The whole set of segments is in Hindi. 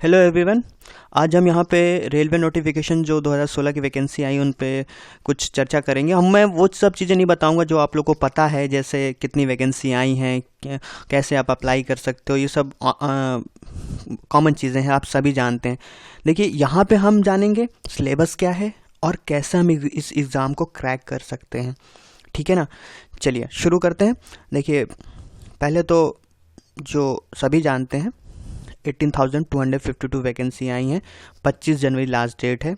Hello everyone. आज हम यहाँ पे रेलवे नोटिफिकेशन जो 2016 की वैकेंसी आई उन पे कुछ चर्चा करेंगे। मैं वो सब चीज़ें नहीं बताऊंगा जो आप लोग को पता है, जैसे कितनी वैकेंसी आई हैं, कैसे आप अप्लाई कर सकते हो, ये सब कॉमन चीज़ें हैं, आप सभी जानते हैं। देखिए, यहाँ पे हम जानेंगे सिलेबस क्या है और कैसे हम इस एग्ज़ाम को क्रैक कर सकते हैं। ठीक है ना, चलिए शुरू करते हैं। देखिए, पहले तो जो सभी जानते हैं 18,252 वैकेंसी आई हैं। 25 जनवरी लास्ट डेट है।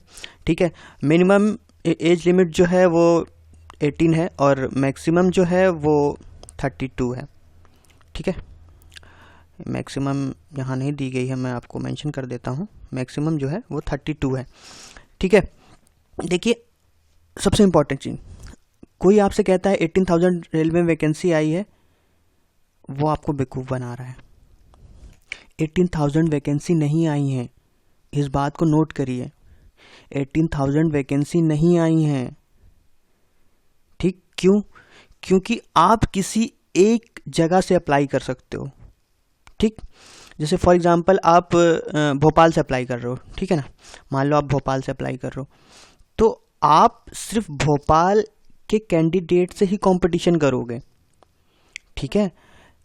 ठीक है, मिनिमम एज लिमिट जो है वो 18 है और मैक्सिमम जो है वो 32 है। ठीक है, मैक्सिमम यहाँ नहीं दी गई है, मैं आपको मेंशन कर देता हूँ। मैक्सिमम जो है वो 32 है। ठीक है, देखिए सबसे इम्पोर्टेंट चीज़, कोई आपसे कहता है 18,000 रेलवे में वैकेंसी आई है, वो आपको बेवकूफ़ बना रहा है। 18,000 वैकेंसी नहीं आई हैं, इस बात को नोट करिए। 18,000 वैकेंसी नहीं आई हैं। ठीक, क्यों? क्योंकि आप किसी एक जगह से अप्लाई कर सकते हो। ठीक, जैसे फॉर एग्जांपल आप भोपाल से अप्लाई कर रहे हो, ठीक है ना, मान लो आप भोपाल से अप्लाई कर रहे हो, तो आप सिर्फ भोपाल के कैंडिडेट से ही कंपटीशन करोगे। ठीक है,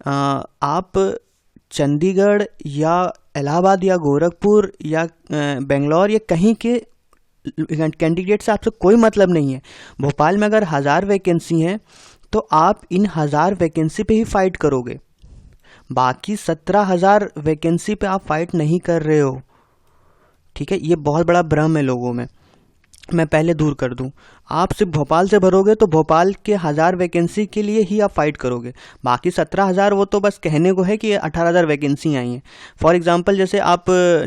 आप चंडीगढ़ या इलाहाबाद या गोरखपुर या बेंगलोर या कहीं के कैंडिडेट से आपसे कोई मतलब नहीं है। भोपाल में अगर 1000 वैकेंसी हैं तो आप इन 1000 वैकेंसी पे ही फाइट करोगे, बाकी 17,000 वैकेंसी पे आप फाइट नहीं कर रहे हो। ठीक है, ये बहुत बड़ा भ्रम है लोगों में, मैं पहले दूर कर दूं। आप सिर्फ भोपाल से भरोगे तो भोपाल के 1000 वैकेंसी के लिए ही आप फाइट करोगे, बाकी 17,000 वो तो बस कहने को है कि 18,000 वैकेंसी आई हैं। फॉर एग्जांपल जैसे आप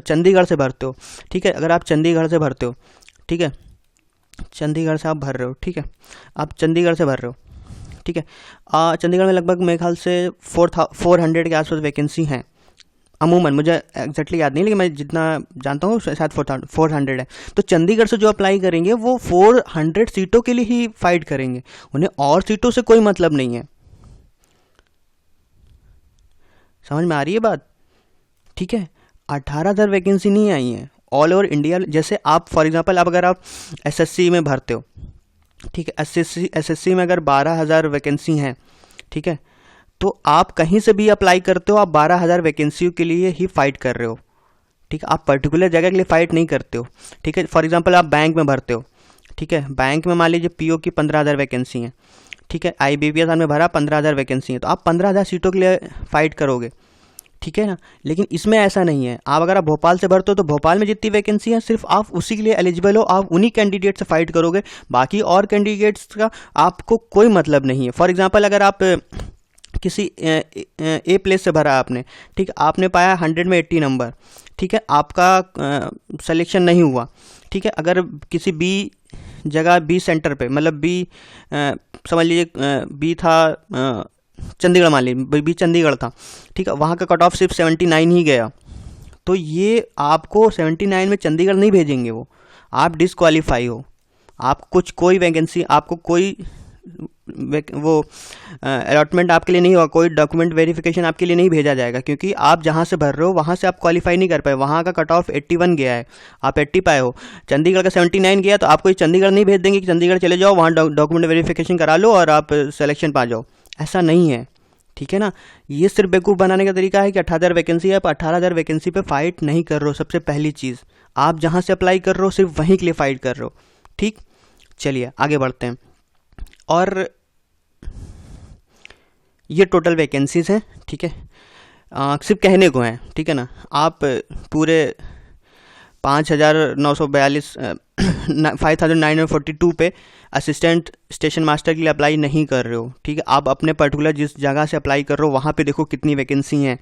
चंडीगढ़ से भरते हो, ठीक है, अगर आप चंडीगढ़ से भरते हो, ठीक है, चंडीगढ़ से आप भर रहे हो, ठीक है, आप चंडीगढ़ से भर रहे हो, ठीक है, चंडीगढ़ में लगभग मेरे ख्याल से 400 के आसपास वैकेंसी हैं अमूमन, मुझे एग्जैक्टली याद नहीं, लेकिन मैं जितना जानता हूँ शायद 400 है। तो चंडीगढ़ से जो अप्लाई करेंगे वो 400 सीटों के लिए ही फाइट करेंगे, उन्हें और सीटों से कोई मतलब नहीं है। समझ में आ रही है बात? ठीक है, 18,000 वैकेंसी नहीं आई है ऑल ओवर इंडिया। जैसे आप फॉर एग्जांपल आप अगर आप एसएससी में भरते हो, ठीक है, एसएससी में अगर 12,000 वैकेंसी हैं, ठीक है, तो आप कहीं से भी अप्लाई करते हो, आप 12,000 वैकेंसियों के लिए ही फाइट कर रहे हो। ठीक है, आप पर्टिकुलर जगह के लिए फाइट नहीं करते हो। ठीक है, फॉर एग्जांपल आप बैंक में भरते हो, ठीक है, बैंक में मान लीजिए पीओ की 15,000 वैकेंसी हैं, ठीक है, आईबीपीएस में भरा 15,000 वैकेंसी है, तो आप 15,000 सीटों के लिए फाइट करोगे। ठीक है ना, लेकिन इसमें ऐसा नहीं है। आप अगर आप भोपाल से भरते हो तो भोपाल में जितनी वैकेंसी है सिर्फ आप उसी के लिए एलिजिबल हो, आप उन्हीं कैंडिडेट से फाइट करोगे, बाकी और कैंडिडेट्स का आपको कोई मतलब नहीं है। फॉर एग्जांपल अगर आप किसी ए प्लेस से भरा आपने, ठीक है, आपने पाया 100 में 80 नंबर, ठीक है, आपका सिलेक्शन नहीं हुआ। ठीक है, अगर किसी बी जगह, बी सेंटर पे, मतलब बी समझ लीजिए बी था चंडीगढ़, मान लीजिए बी चंडीगढ़ था, ठीक है, वहाँ का कट ऑफ सिर्फ 79 ही गया, तो ये आपको 79 में चंडीगढ़ नहीं भेजेंगे, वो आप डिसक्वालीफाई हो। आप कुछ कोई वैकेंसी, आपको कोई वो अलॉटमेंट आपके लिए नहीं होगा, कोई डॉक्यूमेंट वेरिफिकेशन आपके लिए नहीं भेजा जाएगा, क्योंकि आप जहाँ से भर रहे हो वहाँ से आप क्वालिफाई नहीं कर पाए। वहाँ का कट ऑफ 81 गया है, आप 80 पाए हो, चंडीगढ़ का 79 गया, तो आपको चंडीगढ़ नहीं भेज देंगे कि चंडीगढ़ चले जाओ, वहाँ डॉक्यूमेंट वेरिफिकेशन करा लो और आप सिलेक्शन पा जाओ। ऐसा नहीं है। ठीक है ना, ये सिर्फ बेवकूफ़ बनाने का तरीका है कि 18,000 वैकेंसी है, आप 18,000 वैकेंसी पे फाइट नहीं कर रहे हो। सबसे पहली चीज़, आप जहाँ से अप्लाई कर रहे हो सिर्फ वहीं के लिए फाइट कर रहे हो। ठीक, चलिए आगे बढ़ते हैं। और ये टोटल वैकेंसीज हैं, ठीक है, सिर्फ कहने को हैं, ठीक है ना, आप पूरे 5,942 5,942 पे असिस्टेंट स्टेशन मास्टर के लिए अप्लाई नहीं कर रहे हो। ठीक है, आप अपने पर्टिकुलर जिस जगह से अप्लाई कर रहे हो वहाँ पे देखो कितनी वैकेंसी हैं।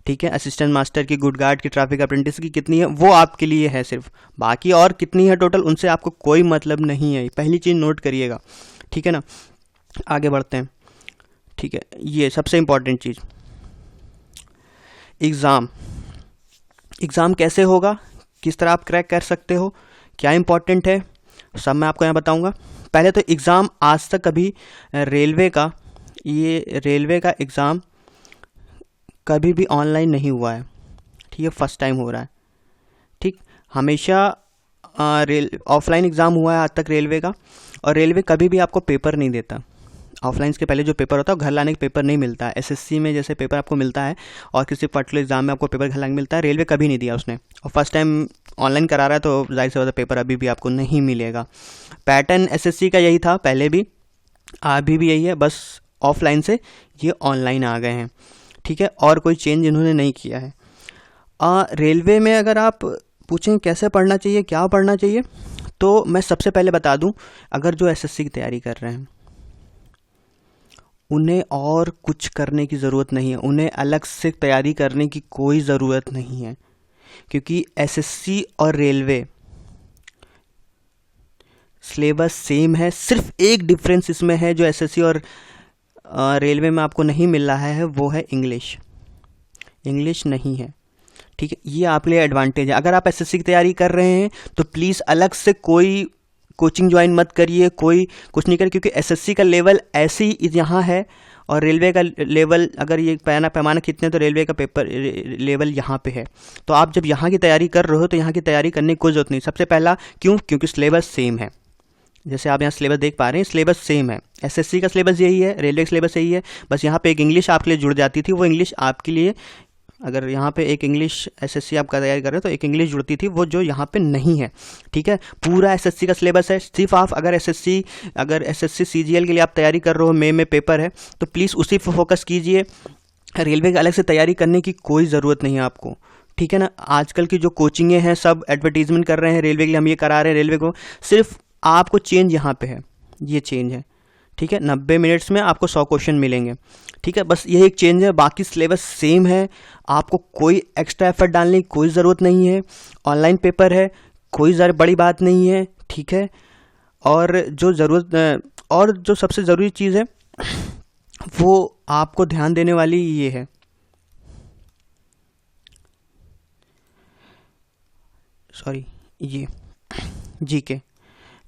ठीक है, असिस्टेंट मास्टर की, गुड गार्ड की, ट्रैफिक अप्रेंटिस की कितनी है, वो आपके लिए है सिर्फ, बाकी और कितनी है टोटल उनसे आपको कोई मतलब नहीं है। पहली चीज़ नोट करिएगा। ठीक है ना, आगे बढ़ते हैं। ठीक है, ये सबसे इम्पॉर्टेंट चीज़, एग्ज़ाम कैसे होगा, किस तरह आप क्रैक कर सकते हो, क्या इंपॉर्टेंट है, सब मैं आपको यहाँ बताऊँगा। पहले तो एग्ज़ाम आज तक कभी रेलवे का एग्ज़ाम कभी भी ऑनलाइन नहीं हुआ है। ठीक है, फर्स्ट टाइम हो रहा है। ठीक, हमेशा रेल ऑफलाइन एग्ज़ाम हुआ है आज तक रेलवे का, और रेलवे कभी भी आपको पेपर नहीं देता। ऑफलाइन के पहले जो पेपर होता है घर लाने का पेपर नहीं मिलता है। एसएससी में जैसे पेपर आपको मिलता है और किसी पर्टिकुलर एग्जाम में आपको पेपर घर लाने को मिलता है, रेलवे कभी नहीं दिया उसने। और फर्स्ट टाइम ऑनलाइन करा रहा है तो जाहिर सी बात है पेपर अभी भी आपको नहीं मिलेगा। पैटर्न एसएससी का यही था पहले भी, अभी भी यही है, बस ऑफलाइन से ये ऑनलाइन आ गए हैं। ठीक है, और कोई चेंज इन्होंने नहीं किया है। रेलवे में अगर आप पूछें कैसे पढ़ना चाहिए, क्या पढ़ना चाहिए, तो मैं सबसे पहले बता दूं, अगर जो एसएससी की तैयारी कर रहे हैं उन्हें और कुछ करने की ज़रूरत नहीं है, उन्हें अलग से तैयारी करने की कोई ज़रूरत नहीं है, क्योंकि एसएससी और रेलवे सिलेबस सेम है। सिर्फ एक डिफरेंस इसमें है जो एसएससी और रेलवे में आपको नहीं मिल रहा है, वो है इंग्लिश। इंग्लिश नहीं है, ठीक है, ये आपके लिए एडवांटेज है। अगर आप एसएससी की तैयारी कर रहे हैं तो प्लीज़ अलग से कोई कोचिंग ज्वाइन मत करिए, कोई कुछ नहीं करिए, क्योंकि एसएससी का लेवल ऐसे ही यहाँ है और रेलवे का लेवल, अगर ये पैमाना कितने, तो रेलवे का पेपर लेवल यहाँ पे है। तो आप जब यहाँ की तैयारी कर रहे हो तो यहाँ की तैयारी करने की कोई ज़रूरत नहीं। सबसे पहला क्यों, क्योंकि सिलेबस सेम है। जैसे आप यहाँ सिलेबस देख पा रहे हैं, सिलेबस सेम है। एसएससी का सिलेबस यही है, रेलवे का सिलेबस यही है, बस यहाँ पे एक इंग्लिश आपके लिए जुड़ जाती थी। वो इंग्लिश आपके लिए, अगर यहाँ पे एक इंग्लिश एसएससी आपका तैयारी कर रहे हो तो एक इंग्लिश जुड़ती थी, वो जो यहाँ पे नहीं है। ठीक है, पूरा एसएससी का सिलेबस है। सिर्फ आप अगर एसएससी सीजीएल के लिए आप तैयारी कर रहे हो, मई में पेपर है, तो प्लीज़ उसी पर फोकस कीजिए। रेलवे की अलग से तैयारी करने की कोई ज़रूरत नहीं है आपको। ठीक है ना, आजकल की जो कोचिंगें हैं सब एडवर्टीजमेंट कर रहे हैं रेलवे के लिए, हम ये करा रहे हैं रेलवे को, सिर्फ आपको चेंज यहाँ पे है, ये चेंज है। ठीक है, 90 मिनट्स में आपको 100 क्वेश्चन मिलेंगे। ठीक है, बस यही एक चेंज है, बाकी सिलेबस सेम है। आपको कोई एक्स्ट्रा एफर्ट डालने की कोई ज़रूरत नहीं है। ऑनलाइन पेपर है, कोई ज़्यादा बड़ी बात नहीं है। ठीक है, और जो सबसे ज़रूरी चीज़ है वो आपको ध्यान देने वाली ये है, ये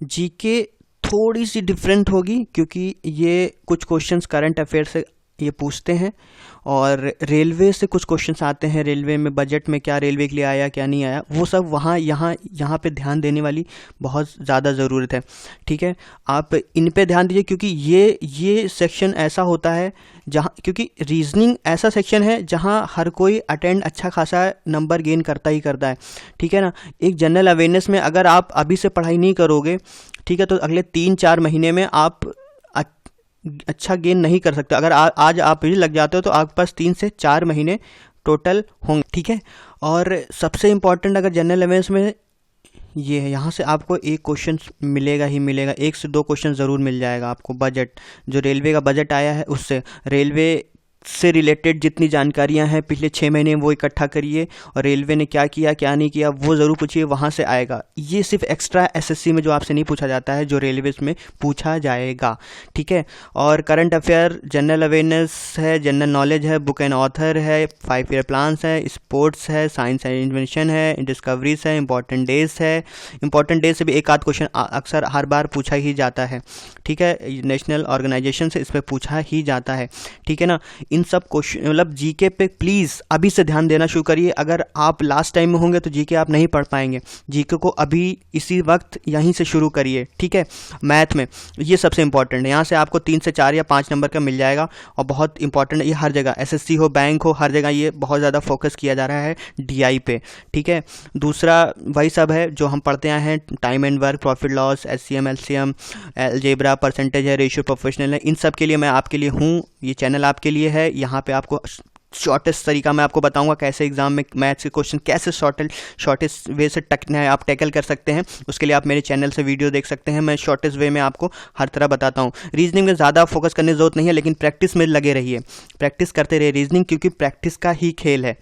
जीके थोड़ी सी डिफरेंट होगी, क्योंकि ये कुछ क्वेश्चंस करंट अफेयर से ये पूछते हैं और रेलवे से कुछ क्वेश्चंस आते हैं। रेलवे में बजट में क्या रेलवे के लिए आया, क्या नहीं आया, वो सब यहाँ पे ध्यान देने वाली बहुत ज़्यादा ज़रूरत है। ठीक है, आप इन पे ध्यान दीजिए, क्योंकि ये सेक्शन ऐसा होता है क्योंकि रीजनिंग ऐसा सेक्शन है जहाँ हर कोई अटेंड अच्छा खासा नंबर गेन करता ही करता है। ठीक है ना, एक जनरल अवेयरनेस में अगर आप अभी से पढ़ाई नहीं करोगे, ठीक है, तो अगले 3-4 महीने में आप अच्छा गेन नहीं कर सकते। अगर आज आप भी लग जाते हो तो आपके पास 3 से 4 महीने टोटल होंगे। ठीक है, और सबसे इम्पॉर्टेंट अगर जनरल अवेयरनेस में ये है, यहाँ से आपको एक क्वेश्चन मिलेगा ही मिलेगा, 1 से 2 क्वेश्चन ज़रूर मिल जाएगा आपको। बजट, जो रेलवे का बजट आया है उससे, रेलवे से रिलेटेड जितनी जानकारियां हैं पिछले 6 महीने वो इकट्ठा करिए, और रेलवे ने क्या किया क्या नहीं किया वो ज़रूर पूछिए, वहाँ से आएगा। ये सिर्फ एक्स्ट्रा एसएससी में जो आपसे नहीं पूछा जाता है, जो रेलवे में पूछा जाएगा। ठीक है, और करंट अफेयर, जनरल अवेयरनेस है, जनरल नॉलेज है, बुक एंड ऑथर है, 5 ईयर प्लान्स है, स्पोर्ट्स है, साइंस एंड इन्वेंशन है, डिस्कवरीज है, इंपॉर्टेंट डेज है। इंपॉर्टेंट डेज से भी एक आध क्वेश्चन अक्सर हर बार पूछा ही जाता है। ठीक है, नेशनल ऑर्गेनाइजेशन से इस पर पूछा ही जाता है। ठीक है ना, इन सब क्वेश्चन मतलब जीके पे प्लीज़ अभी से ध्यान देना शुरू करिए। अगर आप लास्ट टाइम में होंगे तो जीके आप नहीं पढ़ पाएंगे। जीके को अभी इसी वक्त यहीं से शुरू करिए। ठीक है, मैथ में ये सबसे इंपॉर्टेंट है, यहाँ से आपको 3 से 4 या 5 नंबर का मिल जाएगा, और बहुत इंपॉर्टेंट है ये हर जगह, एसएससी हो, बैंक हो, हर जगह ये बहुत ज़्यादा फोकस किया जा रहा है डीआई पे। ठीक है, दूसरा वही सब है जो हम पढ़ते आए हैं, time and work, profit loss, HCM, LCM, algebra, percentage है, रेशियो, प्रोफेशनल है, इन सब के लिए मैं आपके लिए हूँ। ये चैनल आपके लिए है। यहाँ पे आपको शॉर्टेस्ट तरीका मैं आपको बताऊंगा कैसे एग्जाम में मैथ्स के क्वेश्चन कैसे शॉर्टेस्ट वे से आप टैकल कर सकते हैं। उसके लिए आप मेरे चैनल से वीडियो देख सकते हैं, मैं शॉर्टेस्ट वे में आपको हर तरह बताता हूँ। रीजनिंग में ज़्यादा फोकस करने की जरूरत नहीं है, लेकिन प्रैक्टिस में लगे रहिए, प्रैक्टिस करते रहिए रीजनिंग, क्योंकि प्रैक्टिस का ही खेल है।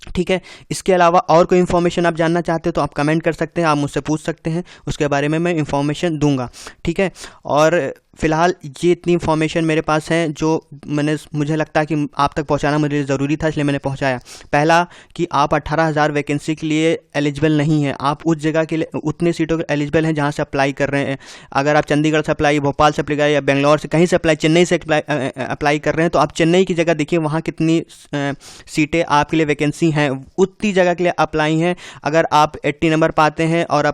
ठीक है, इसके अलावा और कोई इन्फॉर्मेशन आप जानना चाहते हो तो आप कमेंट कर सकते हैं, आप मुझसे पूछ सकते हैं, उसके बारे में मैं इन्फॉर्मेशन दूंगा। ठीक है, और फ़िलहाल ये इतनी इन्फॉर्मेशन मेरे पास है जो मुझे लगता है कि आप तक पहुंचाना मेरे लिए ज़रूरी था, इसलिए मैंने पहुंचाया। पहला कि आप 18,000 वैकेंसी के लिए एलिजिबल नहीं हैं, आप उस जगह के लिए उतने सीटों के एलिजिबल हैं जहां से अप्लाई कर रहे हैं। अगर आप चंडीगढ़ से अप्लाई, भोपाल से अप्लाई या बेंगलोर से कहीं से अप्लाई, चेन्नई से अप्लाई कर रहे हैं, तो आप चेन्नई की जगह देखिए वहाँ कितनी सीटें आपके लिए वैकेंसी हैं, उतनी जगह के लिए अप्लाई हैं। अगर आप 80 नंबर पाते हैं और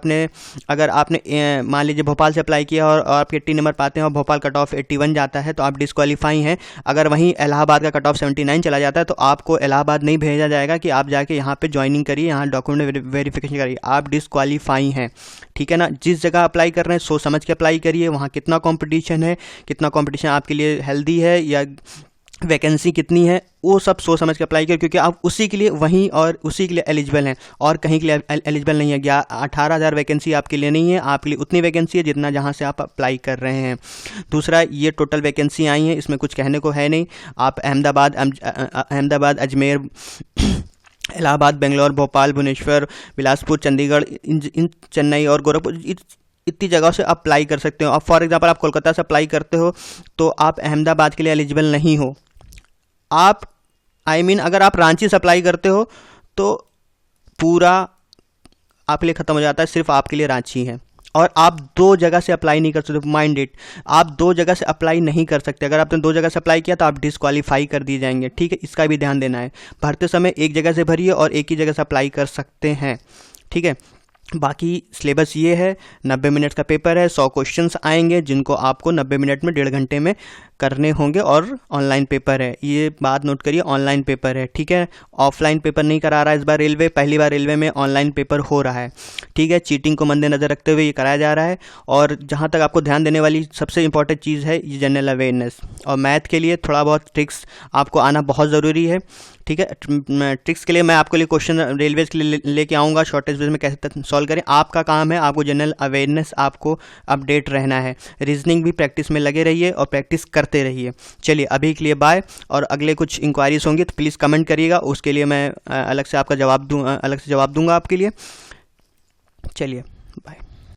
अगर आपने मान लीजिए भोपाल से अप्लाई किया और आप 80 नंबर पाते हैं और भोपाल कट ऑफ 81 जाता है तो आप डिस्क्वालीफाई हैं। अगर वहीं इलाहाबाद का कट ऑफ 79 चला जाता है तो आपको इलाहाबाद नहीं भेजा जाएगा कि आप जाके यहाँ पे ज्वाइनिंग करिए, यहाँ डॉक्यूमेंट वेरिफिकेशन करिए, आप डिस्क्वालीफाई हैं। ठीक है ना। जिस जगह अप्लाई कर रहे हैं सोच समझ के अप्लाई करिए, वहाँ कितना कंपटीशन है, कितना कंपटीशन आपके लिए हेल्दी है या वैकेंसी कितनी है, वो सब सोच समझ के अप्लाई करें, क्योंकि आप उसी के लिए वहीं और उसी के लिए एलिजिबल हैं और कहीं के लिए एलिजिबल नहीं है। 18,000 वैकेंसी आपके लिए नहीं है, आपके लिए उतनी वैकेंसी है जितना जहां से आप अप्लाई कर रहे हैं। दूसरा, ये टोटल वैकेंसी आई हैं, इसमें कुछ कहने को है नहीं। आप अहमदाबाद, अजमेर, इलाहाबाद, बेंगलोर, भोपाल, भुवनेश्वर, बिलासपुर, चंडीगढ़, इन चेन्नई और गोरखपुर, इतनी जगहों से अप्लाई कर सकते हो। अब फॉर एग्जांपल आप कोलकाता से अप्लाई करते हो तो आप अहमदाबाद के लिए एलिजिबल नहीं हो। आप अगर आप रांची से अप्लाई करते हो तो पूरा आपके लिए ख़त्म हो जाता है, सिर्फ आपके लिए रांची है। और आप 2 जगह से अप्लाई नहीं कर सकते, माइंड इट, आप 2 जगह से अप्लाई नहीं कर सकते। अगर आपने 2 जगह से अप्लाई किया तो आप डिस्क्वालीफाई कर दिए जाएंगे। ठीक है, इसका भी ध्यान देना है। भरते समय एक जगह से भरिए और एक ही जगह से अप्लाई कर सकते हैं। ठीक है, बाकी सिलेबस ये है, 90 मिनट का पेपर है, 100 क्वेश्चंस आएंगे जिनको आपको 90 मिनट में 1.5 घंटे में करने होंगे और ऑनलाइन पेपर है। ये बात नोट करिए, ऑनलाइन पेपर है। ठीक है, ऑफलाइन पेपर नहीं करा रहा है इस बार रेलवे, पहली बार रेलवे में ऑनलाइन पेपर हो रहा है। ठीक है, चीटिंग को मद्देनज़र रखते हुए ये कराया जा रहा है। और जहाँ तक आपको ध्यान देने वाली सबसे इंपॉर्टेंट चीज़ है ये जनरल अवेयरनेस, और मैथ के लिए थोड़ा बहुत ट्रिक्स आपको आना बहुत ज़रूरी है। ठीक है, ट्रिक्स के लिए मैं आपके लिए क्वेश्चन रेलवेज के लिए लेके आऊँगा, शॉर्टेज में कैसे सॉल्व करें। आपका काम है आपको जनरल अवेयरनेस, आपको अपडेट रहना है। रीजनिंग भी प्रैक्टिस में लगे रहिए और प्रैक्टिस करते रहिए। चलिए, अभी के लिए बाय। और अगले कुछ इंक्वायरीज होंगी तो प्लीज़ कमेंट करिएगा, उसके लिए मैं अलग से जवाब दूंगा आपके लिए। चलिए, बाय।